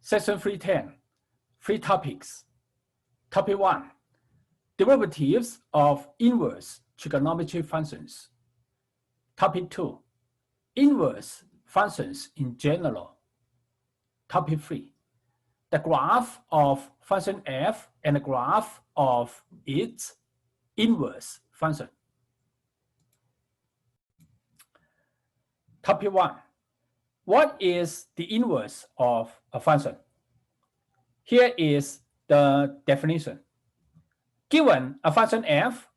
Section 310, three topics. Topic 1, derivatives of inverse trigonometry functions. Topic 2, inverse functions in general. Topic 3, the graph of function f and the graph of its inverse function. Topic 1, what is the inverse of a function? Here is the definition. Given a function f,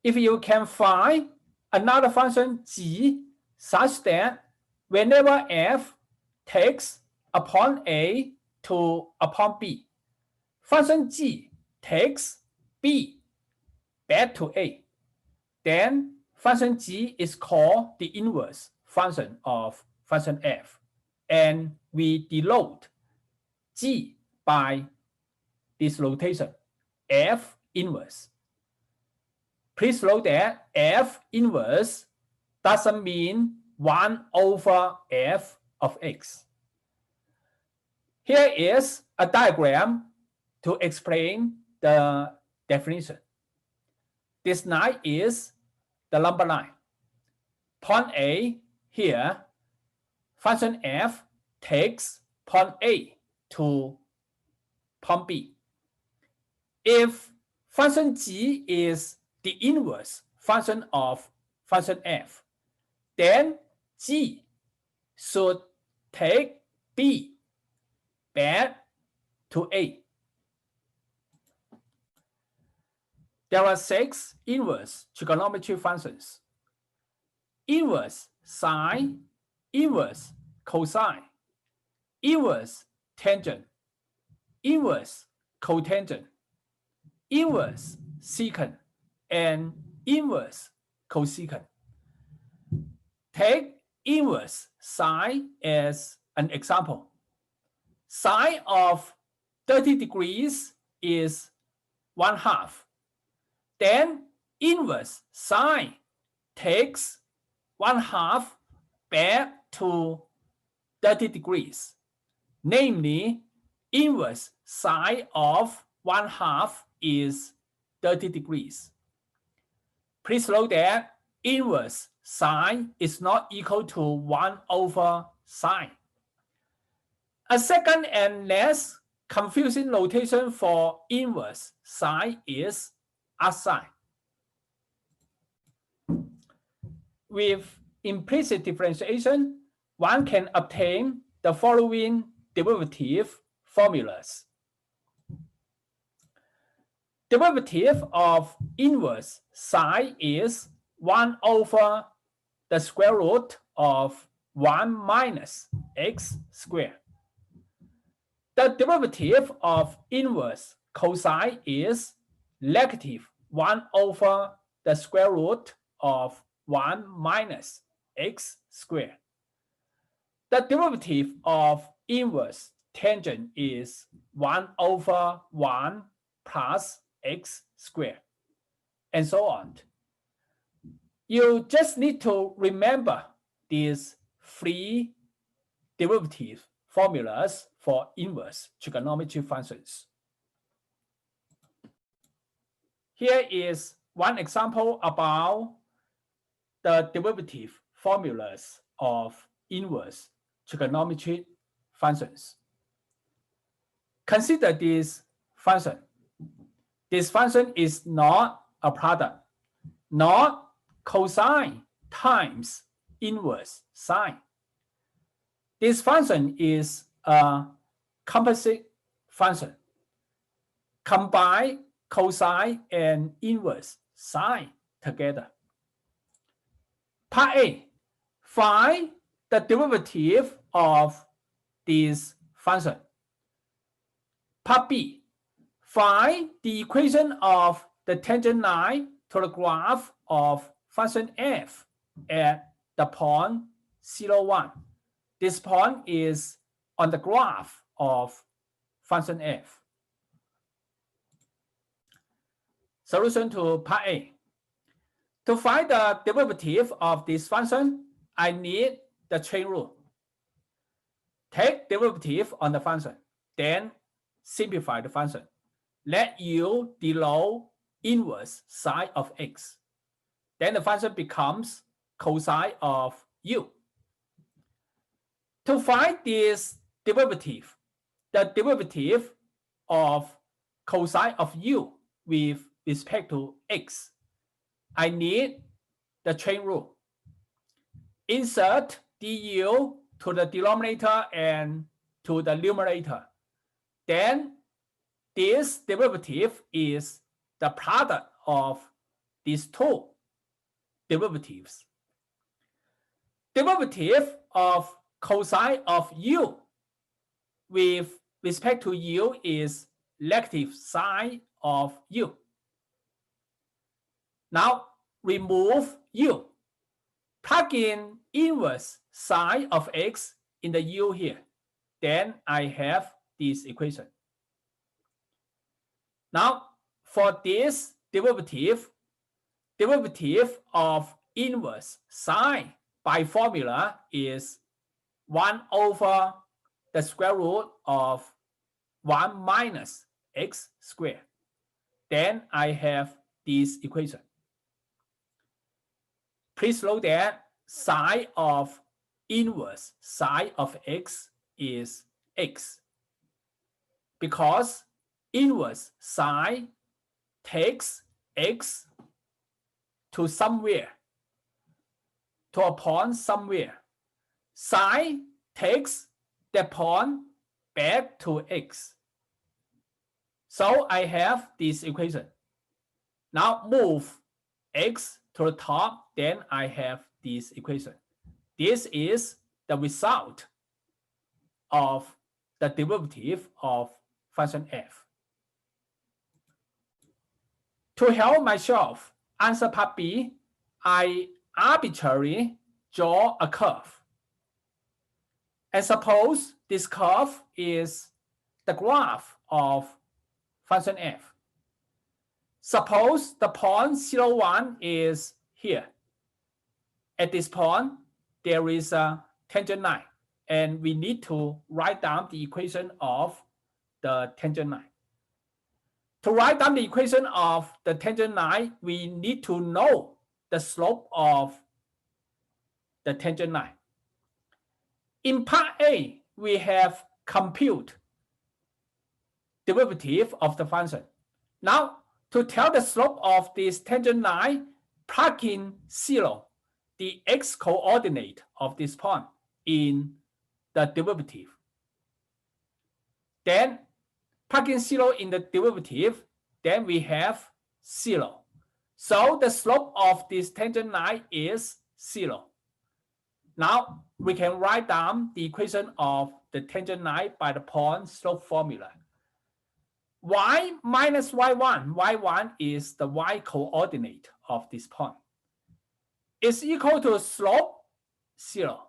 if you can find another function g such that whenever f takes upon a to upon b, function g takes b back to a, then function g is called the inverse function of function f, and we denote g by this notation, f inverse. Please note that f inverse doesn't mean 1 over f of x. Here is a diagram to explain the definition. This line is the number line. Point A here, function f takes point A to point B. If function g is the inverse function of function f, then g should take b back to a. There are 6 inverse trigonometry functions: inverse sine, inverse cosine, inverse tangent, inverse cotangent, inverse secant, and inverse cosecant. Take inverse sine as an example. Sine of 30 degrees is 1/2. Then inverse sine takes 1/2 back to 30 degrees. Namely, inverse sine of 1/2 is 30 degrees. Please note that inverse sine is not equal to 1 over sine. A second and less confusing notation for inverse sine is asine. With implicit differentiation, one can obtain the following derivative formulas. Derivative of inverse sine is 1 over the square root of 1 minus x squared. The derivative of inverse cosine is negative 1 over the square root of 1 minus x squared. The derivative of inverse tangent is 1 over 1 plus x squared, and so on. You just need to remember these 3 derivative formulas for inverse trigonometry functions. Here is one example about the derivative formulas of inverse trigonometry functions. Consider this function. This function is not a product, not cosine times inverse sine. This function is a composite function. Combine cosine and inverse sine together. Part A, find the derivative of this function. Part B, find the equation of the tangent line to the graph of function f at the point 0, 1. This point is on the graph of function f. Solution to part A. To find the derivative of this function, I need the chain rule. Take derivative on the function. then simplify the function. Let u below inverse sine of x. Then the function becomes cosine of u. To find this derivative, the derivative of cosine of u with respect to x, I need the chain rule. Insert du to the denominator and to the numerator. Then this derivative is the product of these two derivatives. Derivative of cosine of u with respect to u is negative sine of u. Now remove u. Plug in inverse sine of x in the u here. Then I have this equation. Now for this derivative of inverse sine by formula is 1 over the square root of 1 minus x squared. Then I have this equation. Please note that sine of inverse sine of x is x, because inverse sine takes x to somewhere, to a point somewhere. Sine takes the point back to x. So I have this equation. Now move x to the top, then I have this equation. This is the result of the derivative of function f. To help myself answer part B, I arbitrarily draw a curve. And suppose this curve is the graph of function f. Suppose the point 0, 1 is here. At this point, there is a tangent line, and we need to write down the equation of the tangent line. To write down the equation of the tangent line, we need to know the slope of the tangent line. In part A, we have compute derivative of the function. Now, to tell the slope of this tangent line, plug in 0, the x coordinate of this point, in the derivative. Then plug in 0 in the derivative, then we have 0. So the slope of this tangent line is 0. Now we can write down the equation of the tangent line by the point slope formula. Y minus y1, y1 is the y coordinate of this point, is equal to slope 0.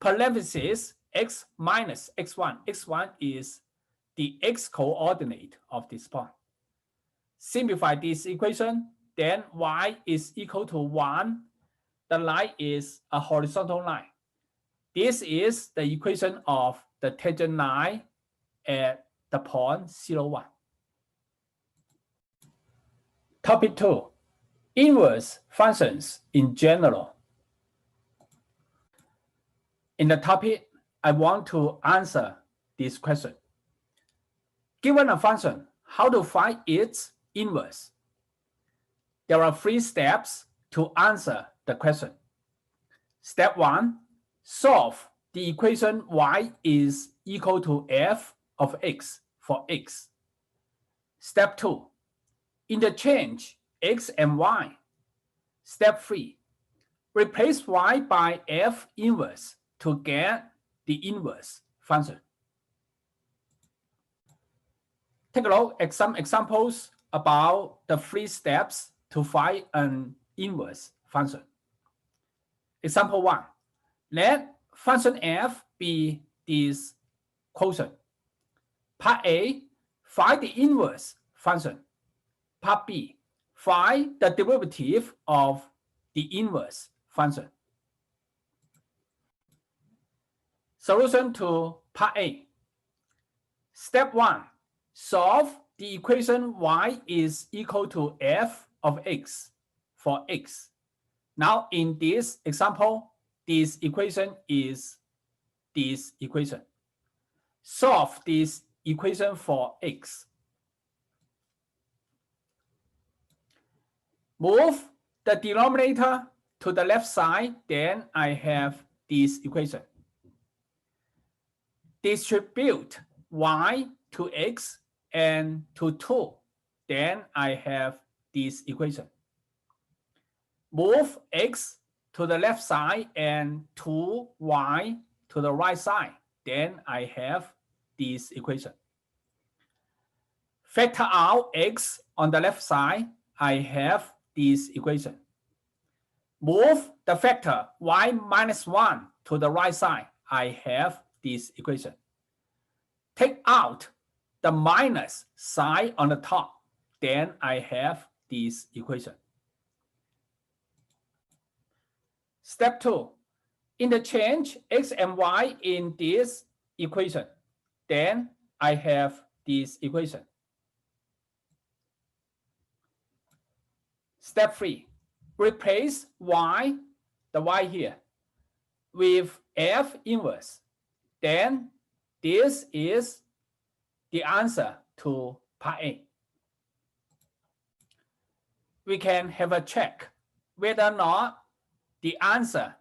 Parenthesis x minus x1, x1 is the x coordinate of this point. Simplify this equation, then y is equal to 1. The line is a horizontal line. This is the equation of the tangent line at the point 0, 1. Topic 2. Inverse functions in general. In the topic, I want to answer this question. Given a function, how to find its inverse? There are 3 steps to answer the question. Step 1, solve the equation y is equal to f of x for x. Step 2, interchange x and y. Step 3, replace y by f inverse to get the inverse function. Take a look at some examples about the 3 steps to find an inverse function. Example 1. Let function f be this quotient. Part A, find the inverse function. Part B, find the derivative of the inverse function. Solution to part A. Step 1. Solve the equation y is equal to f of x for x. Now in this example, this equation is this equation. Solve this equation for x. Move the denominator to the left side, then I have this equation. Distribute y to x and to 2, then I have this equation. Move x to the left side and 2y to the right side, then I have this equation. Factor out x on the left side, I have this equation. Move the factor y minus 1 to the right side, I have this equation. Take out the minus sign on the top, then I have this equation. Step 2. Interchange x and y in this equation. Then I have this equation. Step 3. Replace y, the y here, with f inverse. Then this is the answer to part A. We can have a check whether or not the answer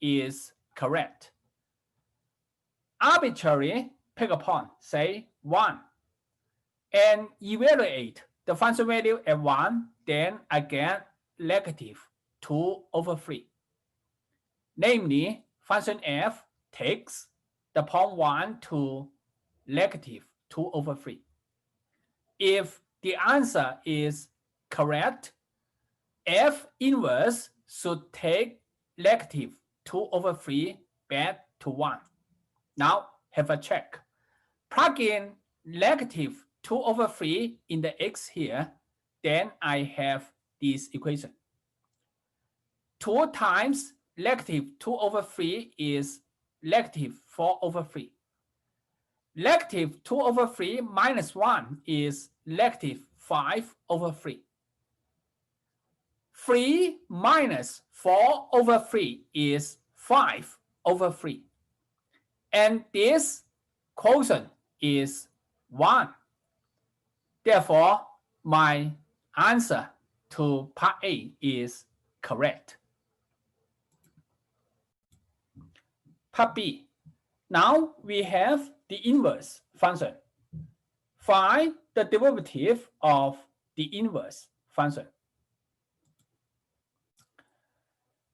is correct. Arbitrarily pick a point, say 1, and evaluate the function value at 1, then I get negative 2 over 3. Namely, function f takes the point 1 to negative 2 over 3. If the answer is correct, f inverse should take negative 2 over 3 back to 1. Now have a check. Plug in negative 2 over 3 in the x here, then I have this equation. 2 times negative 2 over 3 is negative 4 over 3. Negative 2 over 3 minus 1 is negative 5 over 3. 3 minus 4 over 3 is 5 over 3. And this quotient is 1. Therefore, my answer to part A is correct. Part B. Now we have the inverse function. Find the derivative of the inverse function.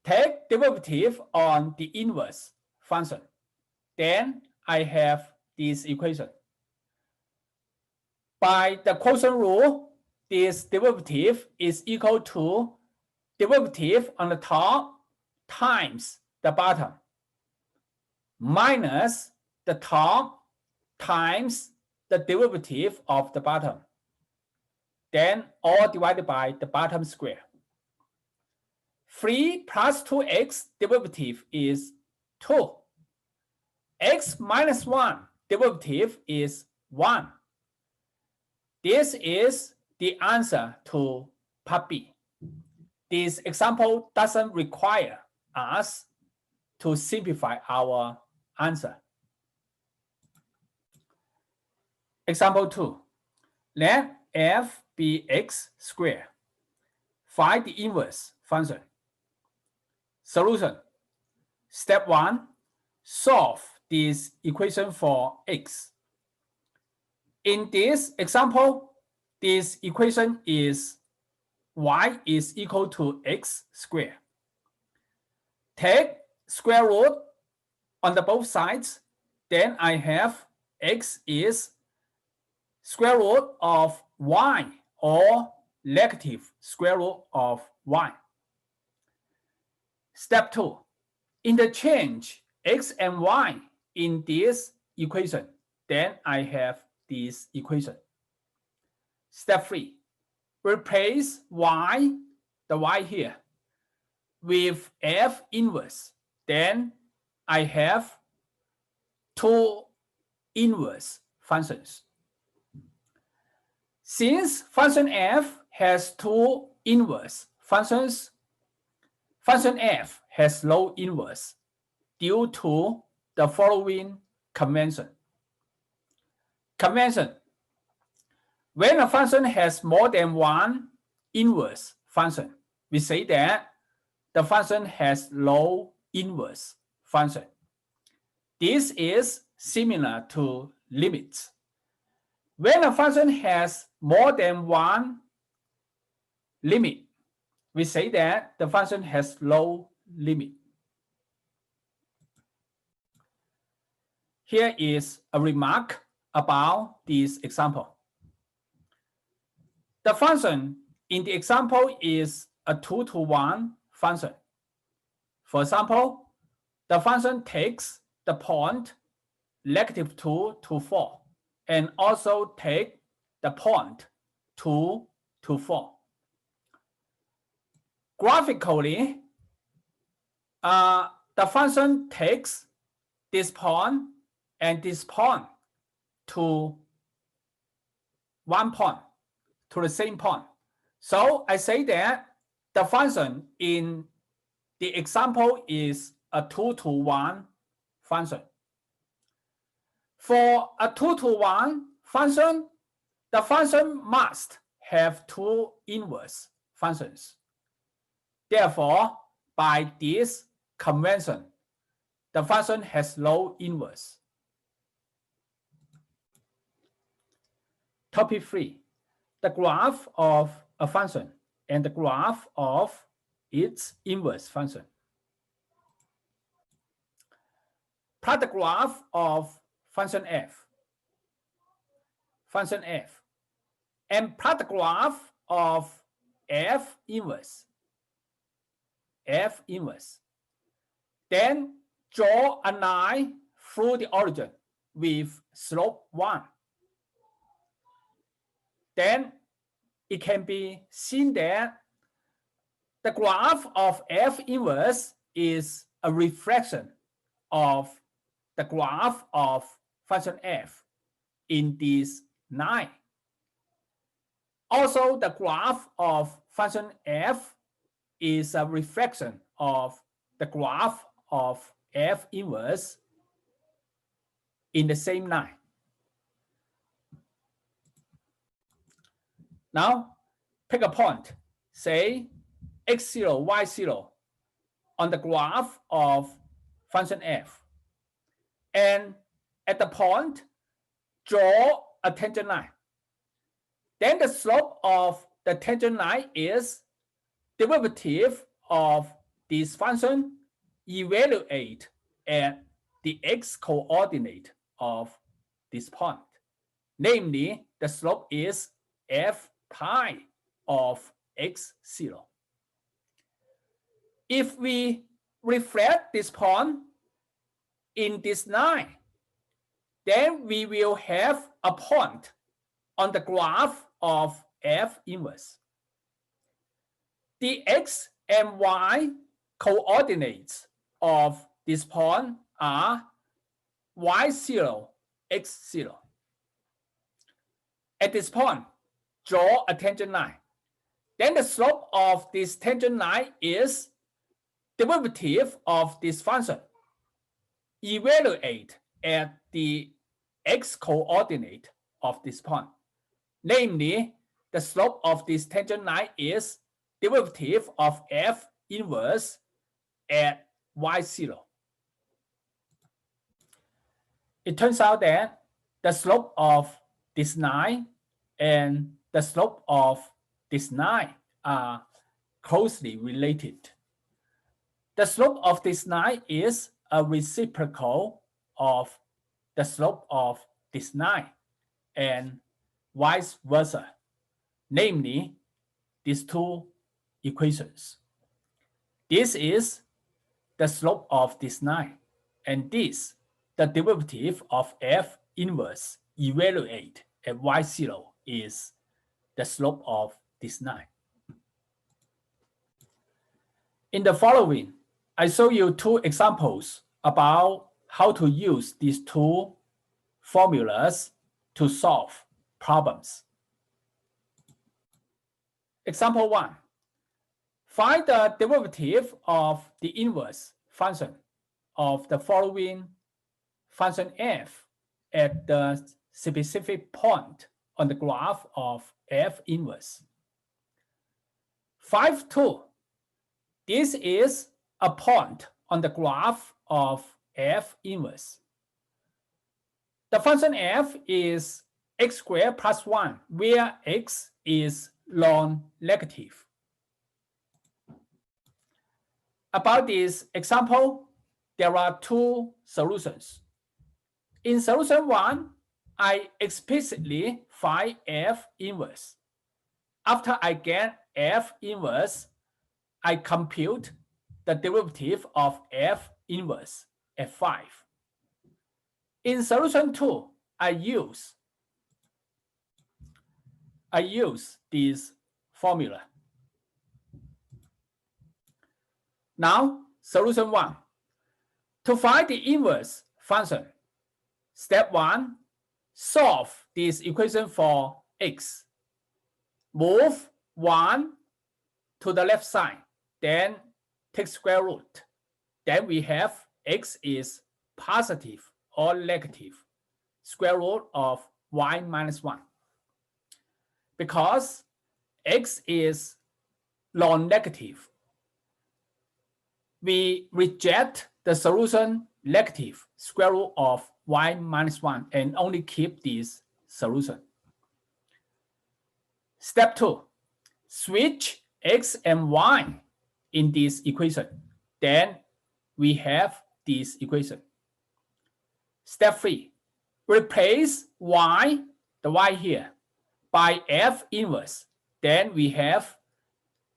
Take derivative on the inverse function. Then I have this equation. By the quotient rule, this derivative is equal to derivative on the top times the bottom minus the top times the derivative of the bottom. Then all divided by the bottom square. 3 plus 2x derivative is 2. X minus 1 derivative is 1. This is the answer to part B. This example doesn't require us to simplify our answer. Example 2. Let f be x squared. Find the inverse function. Solution. Step 1. Solve this equation for x. In this example, this equation is y is equal to x squared. Take square root on the both sides, then I have x is square root of y or negative square root of y. Step 2. Interchange x and y in this equation. Then I have this equation. Step 3. Replace y, the y here, with f inverse. Then I have 2 inverse functions. Since function f has two inverse functions, function f has no inverse due to the following convention. Convention: when a function has more than one inverse function, we say that the function has no inverse function. This is similar to limits. When a function has more than one limit, we say that the function has no limit. Here is a remark about this example. The function in the example is a 2-to-1 function. For example, the function takes the point -2 to 4 and also take the point 2 to 4. Graphically, the function takes this point and this point to one point, to the same point. So I say that the function in the example is a 2-to-1 function. For a 2-to-1 function, the function must have two inverse functions. Therefore, by this convention, the function has no inverse. Topic 3, the graph of a function and the graph of its inverse function. Plot the graph of function f, and plot the graph of f inverse. Then draw a line through the origin with slope 1. Then it can be seen that the graph of f inverse is a reflection of the graph of function f in this line. Also, the graph of function f is a reflection of the graph of f inverse in the same line. Now, pick a point, say x0, y0 on the graph of function f. And at the point, draw a tangent line. Then the slope of the tangent line is derivative of this function evaluate at the x coordinate of this point. Namely, the slope is f pi of x0. If we reflect this point in this line, then we will have a point on the graph of f inverse. The x and y coordinates of this point are y0, x0. At this point, draw a tangent line. Then the slope of this tangent line is derivative of this function. Evaluate at the x coordinate of this point. Namely, the slope of this tangent line is derivative of f inverse at y0. It turns out that the slope of this line and the slope of this line are closely related. The slope of this line is a reciprocal of the slope of this line and vice versa, namely these two equations. This is the slope of this line, and this the derivative of f inverse evaluate at y0 is the slope of this line. In the following, I show you two examples about how to use these two formulas to solve problems. Example 1. Find the derivative of the inverse function of the following function f at the specific point on the graph of f inverse. 5, 2. This is a point on the graph of f inverse. The function f is x squared plus 1, where x is non-negative. About this example, there are 2 solutions. In solution 1, I explicitly find f inverse. After I get f inverse, I compute the derivative of f inverse at 5. In solution 2, I use this formula. Now, solution 1. To find the inverse function, step 1, solve this equation for x. Move 1 to the left side, then take square root. Then we have x is positive or negative, square root of y minus 1. Because x is non-negative, we reject the solution negative, square root of y minus 1, and only keep this solution. Step 2, switch x and y in this equation. Then we have this equation. Step 3, replace y, the y here, by f inverse. Then we have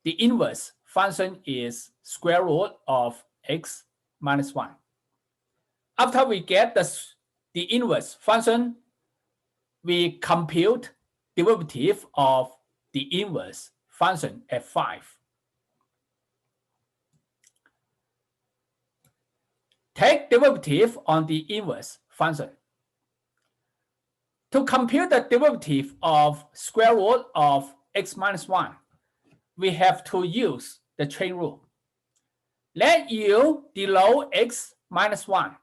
the inverse function is square root of x minus 1. After we get the inverse function, we compute derivative of the inverse function at 5. Take derivative on the inverse function. To compute the derivative of square root of x minus 1, we have to use the chain rule. Let u below x minus 1.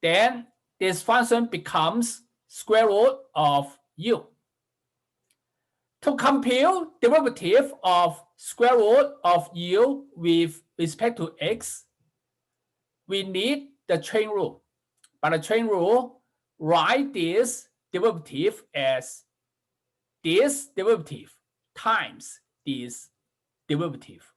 Then this function becomes square root of u. To compute derivative of square root of u with respect to x, we need the chain rule. By the chain rule, write this derivative as this derivative times this derivative.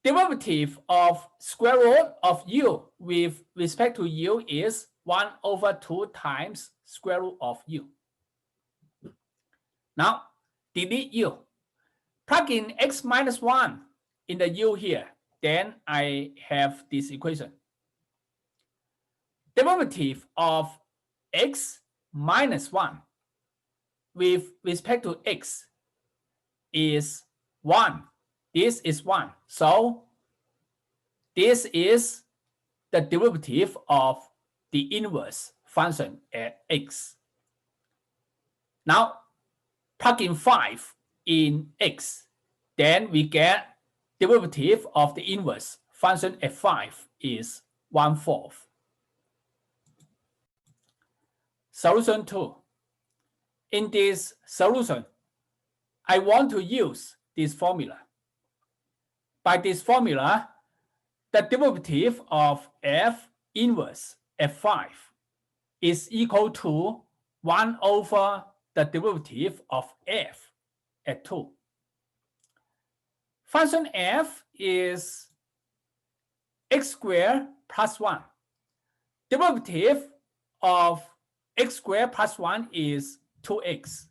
Derivative of square root of u with respect to u is 1 over 2 times square root of u. Now, delete u. Plug in x minus 1 in the u here. Then I have this equation. Derivative of x minus 1 with respect to x is 1. This is 1. So this is the derivative of the inverse function at x. Now, plug in 5 in x. Then we get derivative of the inverse function at 5 is 1/4. Solution 2. In this solution, I want to use this formula. By this formula, the derivative of f inverse at 5 is equal to 1 over the derivative of f at 2. Function f is x squared plus 1. Derivative of x squared plus 1 is 2x.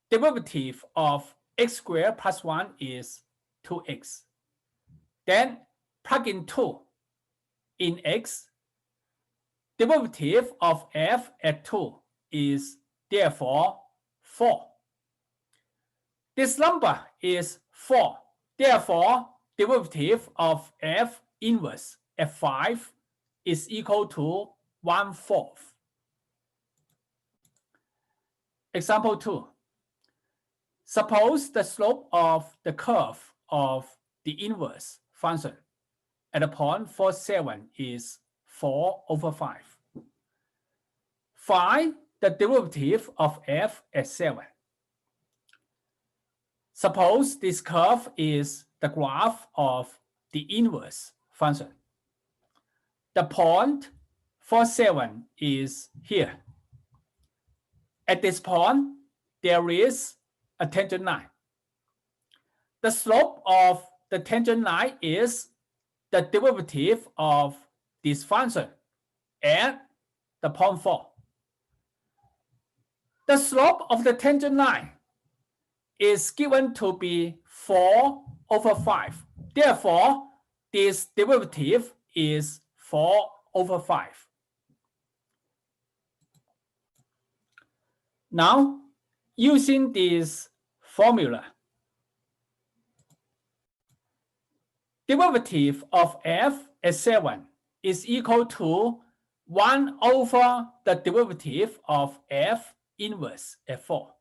Derivative of x squared plus 1 is 2x. Then plug in 2 in x. Derivative of f at 2 is therefore 4. This number is 4. Therefore, derivative of f inverse at 5 is equal to 1/4. Example 2. Suppose the slope of the curve of the inverse function at a point 4, 7 is 4/5. Find the derivative of f at 7. Suppose this curve is the graph of the inverse function. The point 4, 7 is here. At this point, there is a tangent line. The slope of the tangent line is the derivative of this function at the point 4. The slope of the tangent line is given to be 4/5. Therefore, this derivative is 4/5. Now, using this formula, derivative of f at 7 is equal to 1 over the derivative of f inverse at 4.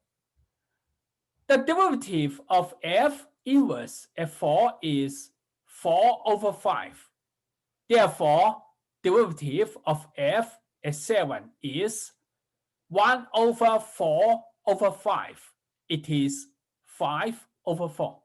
The derivative of f inverse at 4 is 4/5. Therefore, derivative of f at 7 is 1/4/5. It is 5/4.